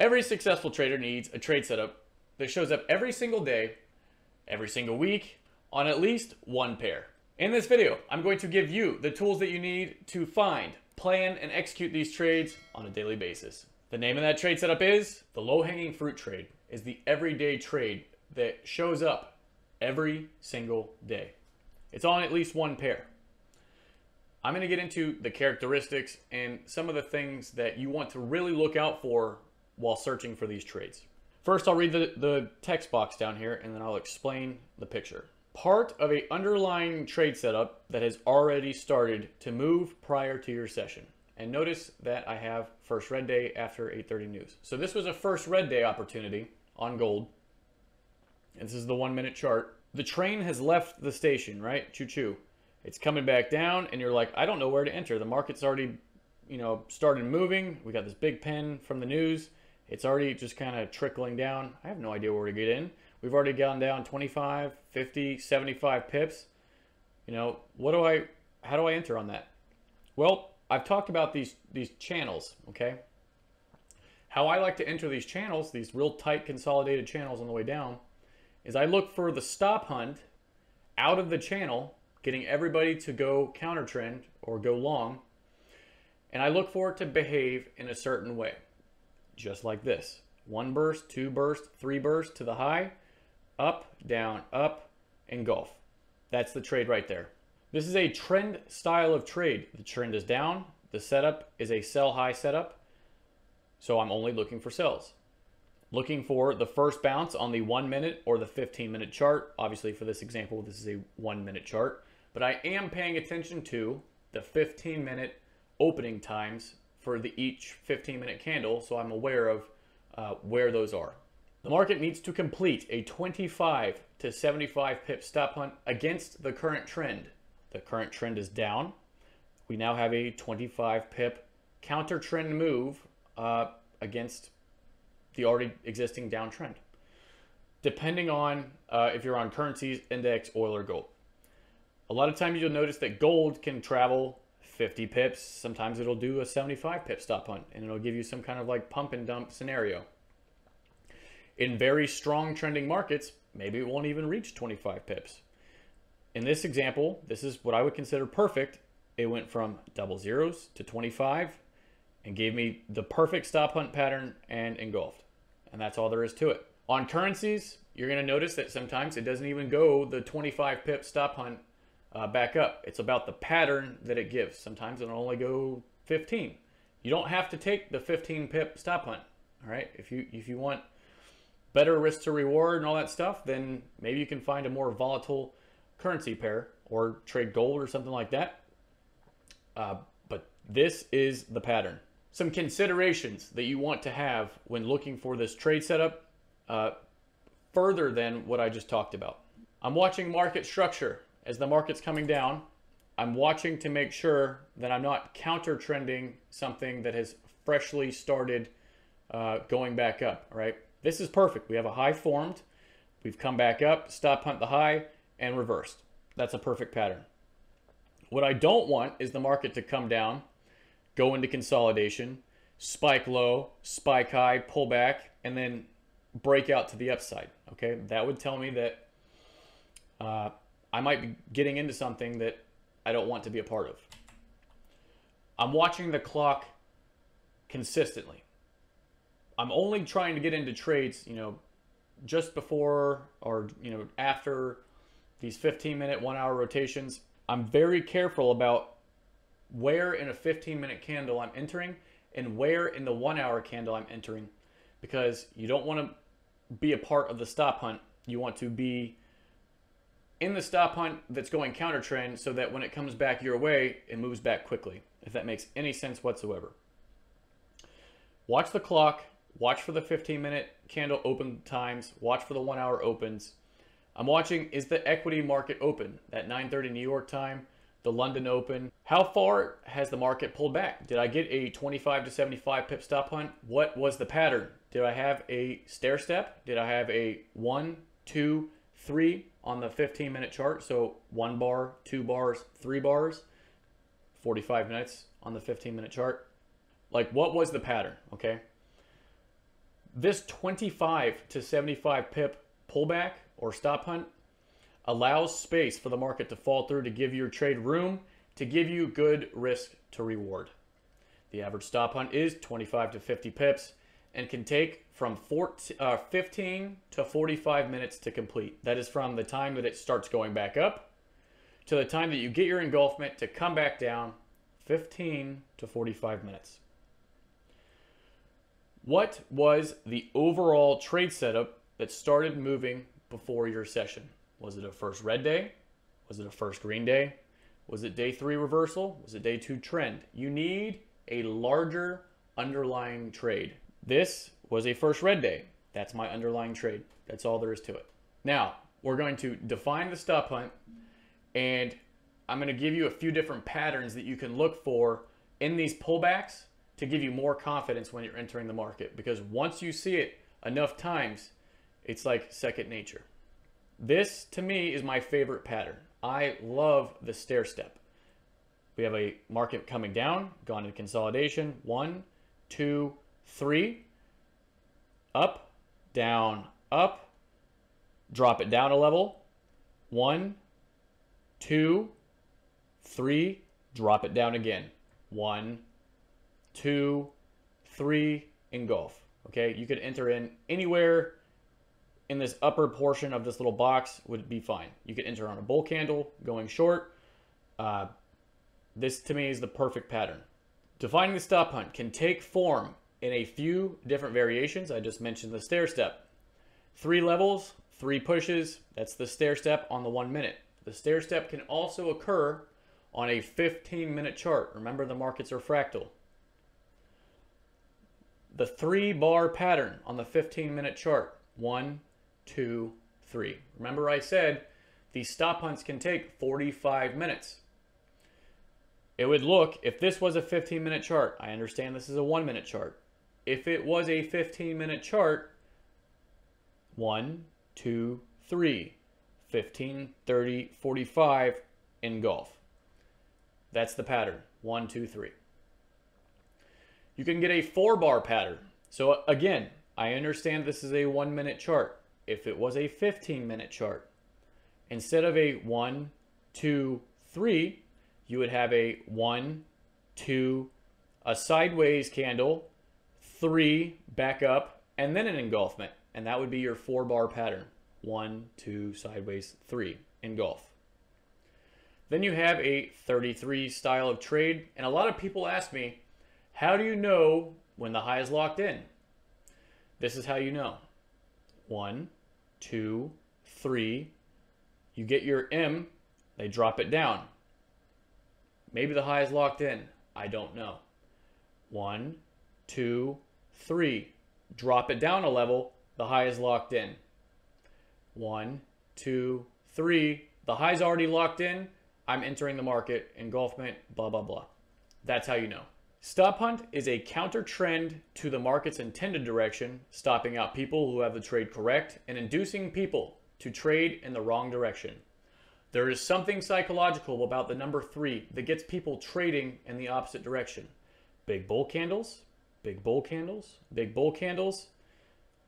Every successful trader needs a trade setup that shows up every single day, every single week, on at least one pair. In this video, I'm going to give you the tools that you need to find, plan, and execute these trades on a daily basis. The name of that trade setup is the low-hanging fruit trade, is the everyday trade that shows up every single day. It's on at least one pair. I'm going to get into the characteristics and some of the things that you want to really look out for while searching for these trades. First, I'll read the text box down here, and then I'll explain the picture. Part of an underlying trade setup that has already started to move prior to your session. And notice that I have first red day after 8:30 news. So this was a first red day opportunity on gold. And this is the 1 minute chart. The train has left the station, right? Choo-choo. It's coming back down, and you're like, I don't know where to enter. The market's already, started moving. We got this big pen from the news. It's already just kind of trickling down. I have no idea where to get in. We've already gone down 25, 50, 75 pips. How do I enter on that? Well, I've talked about these channels, okay? How I like to enter these channels, these real tight consolidated channels on the way down, is I look for the stop hunt out of the channel, getting everybody to go counter trend or go long, and I look for it to behave in a certain way, just like this. 1 burst, 2 burst, 3 burst to the high, up, engulf. That's the trade right there. This is a trend style of trade. The trend is down. The setup is a sell high setup. So I'm only looking for sells. Looking for the first bounce on the 1 minute or the 15-minute chart. Obviously, for this example, this is a 1 minute chart. But I am paying attention to the 15-minute opening times for each 15-minute candle, so I'm aware of where those are. The market needs to complete a 25 to 75 pip stop hunt against the current trend. The current trend is down. We now have a 25 pip counter trend move against the already existing downtrend, depending on if you're on currencies, index, oil, or gold. A lot of times you'll notice that gold can travel 50 pips. Sometimes it'll do a 75 pip stop hunt, and it'll give you some kind of like pump and dump scenario. In very strong trending markets, maybe it won't even reach 25 pips. In this example, this is what I would consider perfect. It went from double zeros to 25 and gave me the perfect stop hunt pattern and engulfed. And that's all there is to it. On currencies, you're going to notice that sometimes it doesn't even go the 25 pip stop hunt back up. It's about the pattern that it gives. Sometimes it'll only go 15. You don't have to take the 15 pip stop hunt. All right. If you want better risk to reward and all that stuff, then maybe you can find a more volatile currency pair or trade gold or something like that. But this is the pattern. Some considerations that you want to have when looking for this trade setup further than what I just talked about. I'm watching market structure. As the market's coming down, I'm watching to make sure that I'm not counter trending something that has freshly started going back up, right? This is perfect. We have a high formed. We've come back up, stop hunt the high, and reversed. That's a perfect pattern. What I don't want is the market to come down, go into consolidation, spike low, spike high, pull back, and then break out to the upside, okay? That would tell me that I might be getting into something that I don't want to be a part of. I'm watching the clock consistently. I'm only trying to get into trades, just before or, after these 15-minute, 1 hour rotations. I'm very careful about where in a 15-minute candle I'm entering and where in the 1 hour candle I'm entering, because you don't want to be a part of the stop hunt. You want to be in the stop hunt that's going counter trend so that when it comes back your way, it moves back quickly, if that makes any sense whatsoever. Watch the clock, watch for the 15-minute candle open times, watch for the 1 hour opens. I'm watching, is the equity market open at 9:30 New York time, the London open? How far has the market pulled back? Did I get a 25 to 75 pip stop hunt? What was the pattern? Did I have a stair step? Did I have a 1, 2, 3 on the 15-minute chart? So 1 bar, 2 bars, 3 bars, 45 minutes on the 15-minute chart. Like, what was the pattern? Okay. This 25 to 75 pip pullback or stop hunt allows space for the market to fall through to give your trade room, to give you good risk to reward. The average stop hunt is 25 to 50 pips and can take from 15 to 45 minutes to complete. That is from the time that it starts going back up to the time that you get your engulfment to come back down, 15 to 45 minutes. What was the overall trade setup that started moving before your session? Was it a first red day? Was it a first green day? Was it day 3 reversal? Was it day 2 trend? You need a larger underlying trade. This was a first red day. That's my underlying trade. That's all there is to it. Now, we're going to define the stop hunt, and I'm going to give you a few different patterns that you can look for in these pullbacks to give you more confidence when you're entering the market. Because once you see it enough times, it's like second nature. This, to me, is my favorite pattern. I love the stair step. We have a market coming down, gone into consolidation. 1, 2, 3. Up, down, up. Drop it down a level. 1, 2, 3. Drop it down again. 1, 2, 3. Engulf. Okay, you could enter in anywhere in this upper portion of this little box would be fine. You could enter on a bull candle going short. This to me is the perfect pattern. Defining the stop hunt can take form in a few different variations. I just mentioned the stair step. 3 levels, 3 pushes. That's the stair step on the 1 minute. The stair step can also occur on a 15-minute chart. Remember, the markets are fractal. The 3-bar pattern on the 15-minute chart. 1, 2, 3. Remember I said these stop hunts can take 45 minutes. It would look, if this was a 15-minute chart, I understand this is a 1-minute chart. If it was a 15-minute chart, 1, 2, 3, 15, 30, 45, engulf. That's the pattern, 1, 2, 3. You can get a 4-bar pattern. So again, I understand this is a 1-minute chart. If it was a 15-minute chart, instead of a 1, 2, 3, you would have a 1, 2, a sideways candle, 3, back up, and then an engulfment. And that would be your 4-bar pattern. 1, 2, sideways, 3, engulf. Then you have a 33 style of trade. And a lot of people ask me, how do you know when the high is locked in? This is how you know. 1, 2, 3. You get your M, they drop it down. Maybe the high is locked in. I don't know. 1, 2, 3. Drop it down a level, the high is locked in. 1, 2, 3. The high's already locked in. I'm entering the market, engulfment, blah, blah, blah. That's how you know. Stop hunt is a counter trend to the market's intended direction, stopping out people who have the trade correct and inducing people to trade in the wrong direction. There is something psychological about the number 3 that gets people trading in the opposite direction. Big bull candles, big bull candles, big bull candles.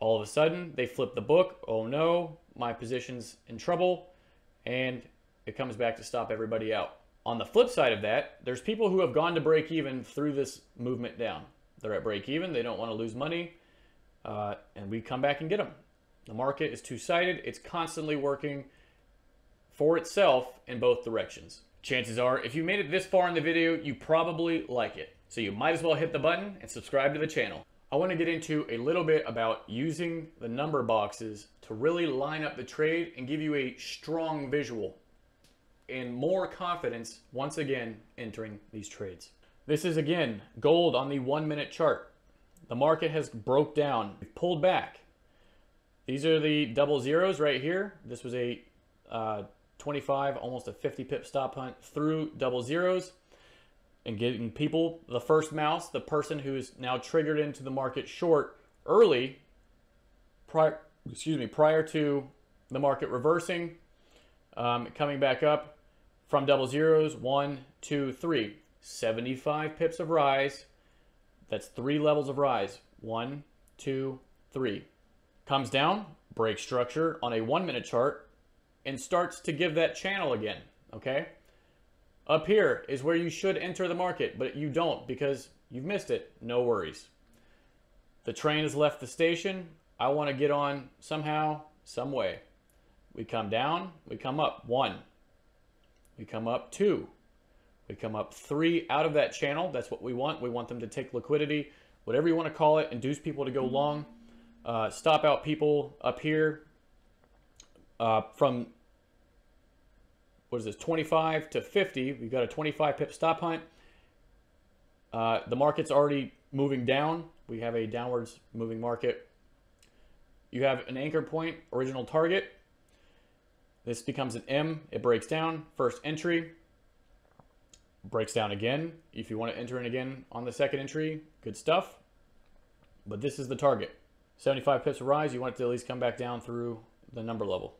All of a sudden, they flip the book. Oh no, my position's in trouble. And it comes back to stop everybody out. On the flip side of that, there's people who have gone to break even through this movement down. They're at break even. They don't want to lose money. And we come back and get them. The market is two-sided. It's constantly working for itself in both directions. Chances are, if you made it this far in the video, you probably like it. So you might as well hit the button and subscribe to the channel. I want to get into a little bit about using the number boxes to really line up the trade and give you a strong visual and more confidence once again entering these trades. This is again gold on the 1-minute chart. The market has broke down, pulled back. These are the double zeros right here. This was a 25, almost a 50 pip stop hunt through double zeros and getting people the first mouse, the person who is now triggered into the market short early, prior to the market reversing, coming back up from double zeros. 1, 2, 3, 75 pips of rise. That's 3 levels of rise. 1, 2, 3. Comes down, breaks structure on a 1 minute chart, and starts to give that channel again, okay? Up here is where you should enter the market, but you don't because you've missed it. No worries. The train has left the station. I want to get on somehow, some way. We come down, we come up 1. We come up 2. We come up 3 out of that channel. That's what we want. We want them to take liquidity, whatever you want to call it, induce people to go long. Stop out people up here from, what is this, 25 to 50. We've got a 25 pip stop hunt. The market's already moving down. We have a downwards moving market. You have an anchor point, original target. This becomes an M. It breaks down. First entry. Breaks down again. If you want to enter in again on the second entry, good stuff. But this is the target. 75 pips of rise. You want it to at least come back down through the number level.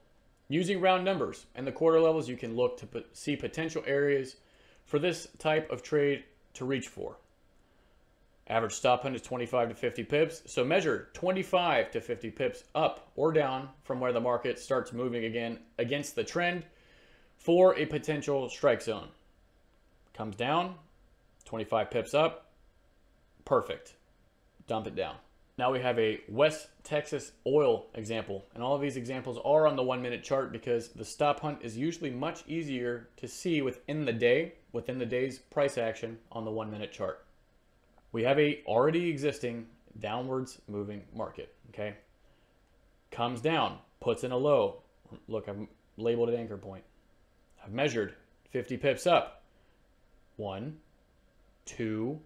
Using round numbers and the quarter levels, you can look to see potential areas for this type of trade to reach for. Average stop hunt is 25 to 50 pips. So measure 25 to 50 pips up or down from where the market starts moving again against the trend for a potential strike zone. Comes down, 25 pips up, perfect. Dump it down. Now we have a West Texas oil example, and all of these examples are on the 1 minute chart because the stop hunt is usually much easier to see within the day, within the day's price action on the 1 minute chart. We have a already existing downwards moving market, okay? Comes down, puts in a low. Look, I've labeled it anchor point. I've measured 50 pips up. 1, 2,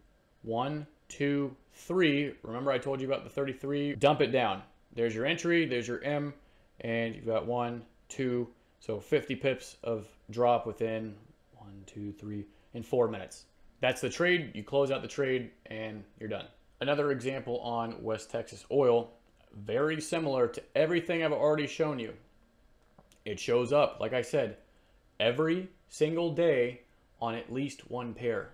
1, 2, 3. Remember I told you about the 33? Dump it down. There's your entry, there's your M, and you've got 1, 2, so 50 pips of drop within 1, 2, 3, in 4 minutes. That's the trade. You close out the trade and you're done. Another example on West Texas oil, very similar to everything I've already shown you. It shows up, like I said, every single day on at least one pair.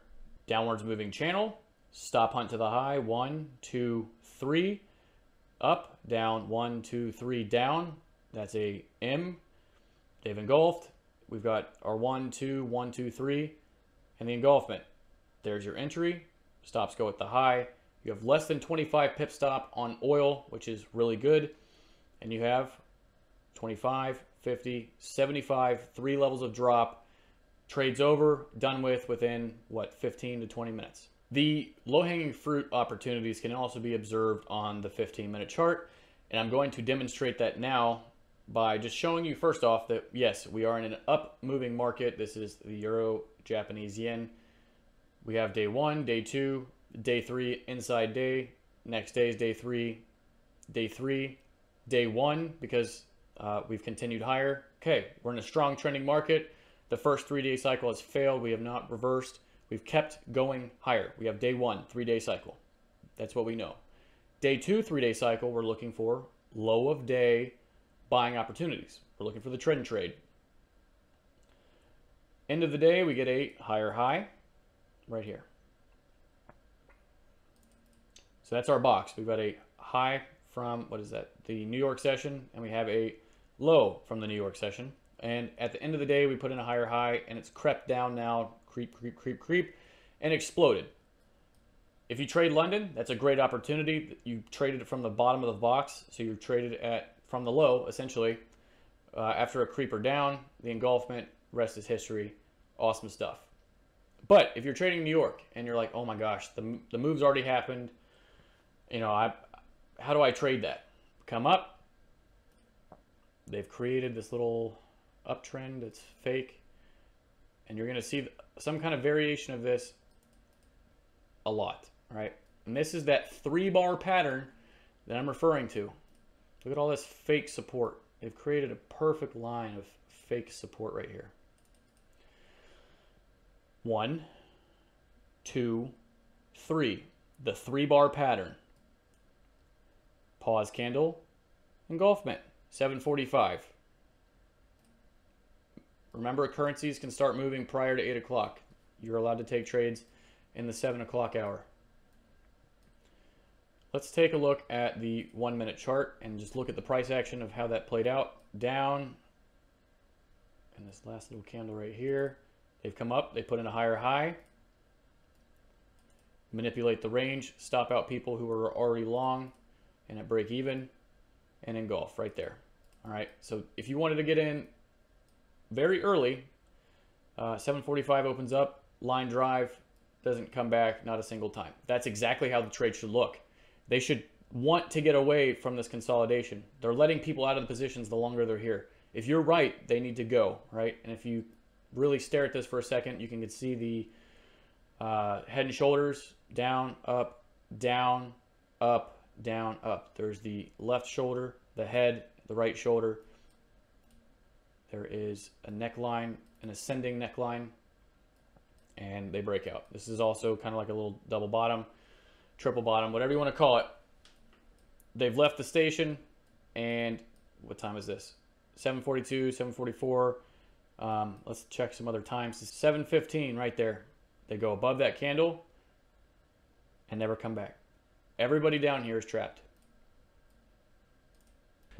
Downwards moving channel, stop hunt to the high, 1, 2, 3, up, down, 1, 2, 3, down. That's a M. They've engulfed. We've got our 1, 2, 1, 2, 3, and the engulfment. There's your entry. Stops go at the high. You have less than 25 pip stop on oil, which is really good. And you have 25, 50, 75, 3 levels of drop. Trades over, done with within, what, 15 to 20 minutes. The low-hanging fruit opportunities can also be observed on the 15-minute chart. And I'm going to demonstrate that now by just showing you first off that, yes, we are in an up-moving market. This is the Euro-Japanese yen. We have day 1, day 2, day 3, inside day. Next day is day 3, day 3, day 1, because we've continued higher. Okay, we're in a strong trending market. The first 3-day cycle has failed. We have not reversed. We've kept going higher. We have day 1, 3-day cycle. That's what we know. Day 2, 3-day cycle, we're looking for low of day buying opportunities. We're looking for the trend trade. End of the day, we get a higher high. Right here. So that's our box. We've got a high from, what is that? The New York session, and we have a low from the New York session. And at the end of the day, we put in a higher high, and it's crept down now, creep, creep, creep, creep, and exploded. If you trade London, that's a great opportunity. You traded it from the bottom of the box, so you traded at from the low, essentially. After a creeper down, the engulfment, rest is history. Awesome stuff. But if you're trading New York and you're like, oh my gosh, the move's already happened, you know, how do I trade that? Come up. They've created this little uptrend that's fake, and you're going to see some kind of variation of this a lot, right? And this is that 3-bar pattern that I'm referring to. Look at all this fake support. They've created a perfect line of fake support right here. 1, 2, 3. The 3-bar pattern. Pause candle. Engulfment. 7:45. Remember, currencies can start moving prior to 8 o'clock. You're allowed to take trades in the 7 o'clock hour. Let's take a look at the 1 minute chart and just look at the price action of how that played out. Down, and this last little candle right here, they've come up, they put in a higher high, manipulate the range, stop out people who are already long, and at break even, and engulf right there. All right, so if you wanted to get in very early, 7:45 opens up, line drive, doesn't come back, not a single time. That's exactly how the trade should look. They should want to get away from this consolidation. They're letting people out of the positions the longer they're here. If you're right, they need to go, right? And if you really stare at this for a second, you can see the head and shoulders, down, up, down, up, down, up. There's the left shoulder, the head, the right shoulder. There is a neckline, an ascending neckline, and they break out. This is also kind of like a little double bottom, triple bottom, whatever you want to call it. They've left the station, and what time is this? 7:42, 7:44. Let's check some other times. 7:15 right there. They go above that candle and never come back. Everybody down here is trapped.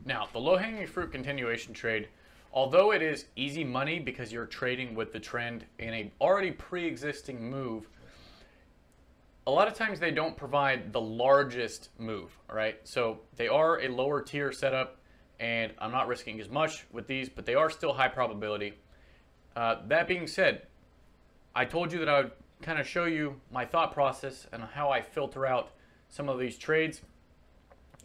Now, the low-hanging fruit continuation trade, although it is easy money because you're trading with the trend in a already pre-existing move, a lot of times they don't provide the largest move, all right? So they are a lower tier setup, and I'm not risking as much with these, but they are still high probability. That being said, I told you that I would kind of show you my thought process and how I filter out some of these trades.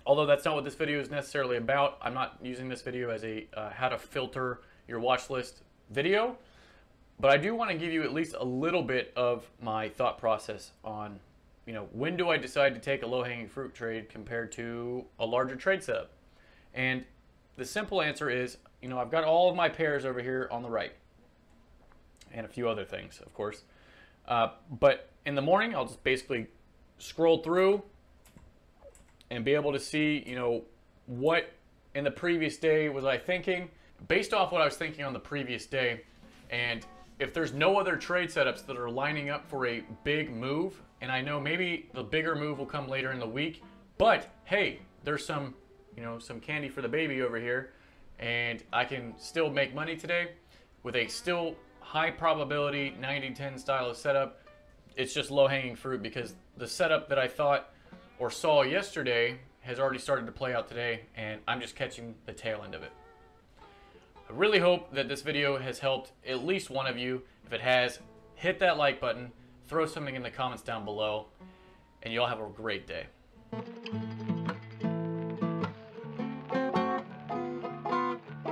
Although that's not what this video is necessarily about. I'm not using this video as a how to filter your watch list video, but I do want to give you at least a little bit of my thought process on, you know, when do I decide to take a low-hanging fruit trade compared to a larger trade setup? And the simple answer is, you know, I've got all of my pairs over here on the right, and a few other things, of course. But in the morning, I'll just basically scroll through and be able to see, you know, what in the previous day was I thinking, based off what I was thinking on the previous day. And if there's no other trade setups that are lining up for a big move, and I know maybe the bigger move will come later in the week, but hey, there's some, you know, some candy for the baby over here, and I can still make money today with a still high probability 90-10 style of setup. It's just low-hanging fruit because the setup that I thought or saw yesterday has already started to play out today, and I'm just catching the tail end of it. I really hope that this video has helped at least one of you. If it has, hit that like button, throw something in the comments down below, and you all have a great day.